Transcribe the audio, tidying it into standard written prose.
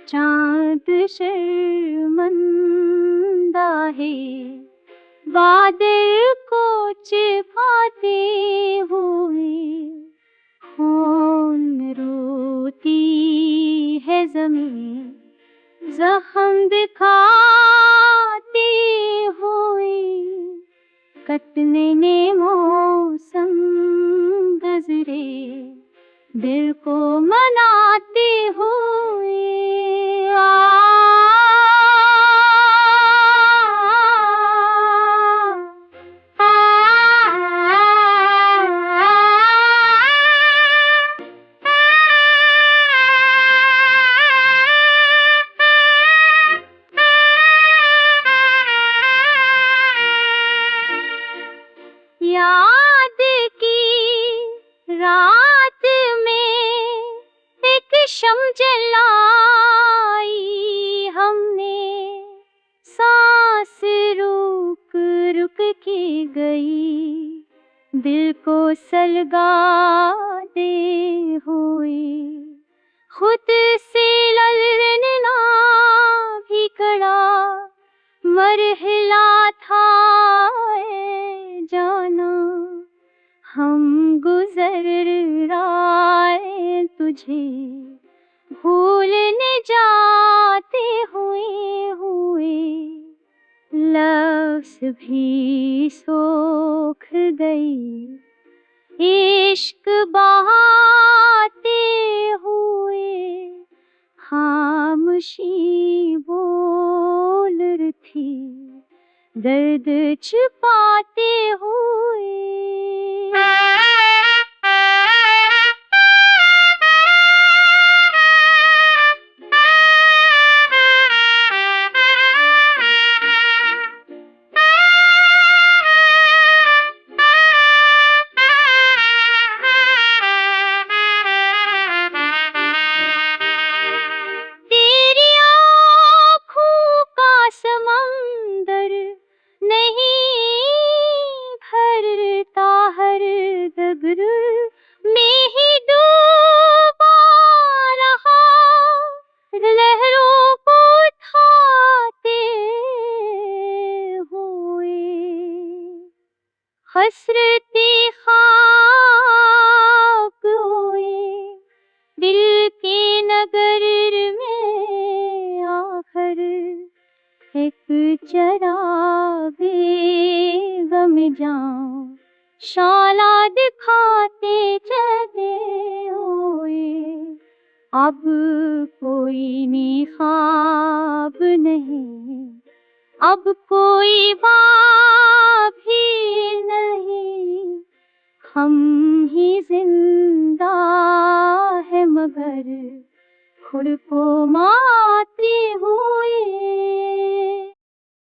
चांद शर्मंदा है, बादल को छिपाते हुए। खून रोती है ज़मीं ज़ख्म दिखाते हुए। कटने ने मौसम गुज़रे, दिल को मनाते हुए। याद की रात में एक शम्म जलाई हमने, सांस रुक रुक के गई, दिल को सलगाते हुए। खुद से लड़ना भी कड़ा मरहला था ए जाना, हम गुजर आए तुझे भूलने जाते हुए। लफ्ज़ भी सोख गई इश्क बहाते हुए। खामोशी बोल रही थी दर्द छिपाते हुए। तेरी आँखों का समंदर नहीं भरता, हर गगर में ही डूबा रहा, लहरों को उठाते हुए। हसरते खाक हुए दिल के नगर में, आखिर एक चरागे गम जाऊं शाला दिखाते चले हुए। अब कोई ख्वाब नहीं, अब कोई बात भी नहीं, हम ही जिंदा है मगर खुद को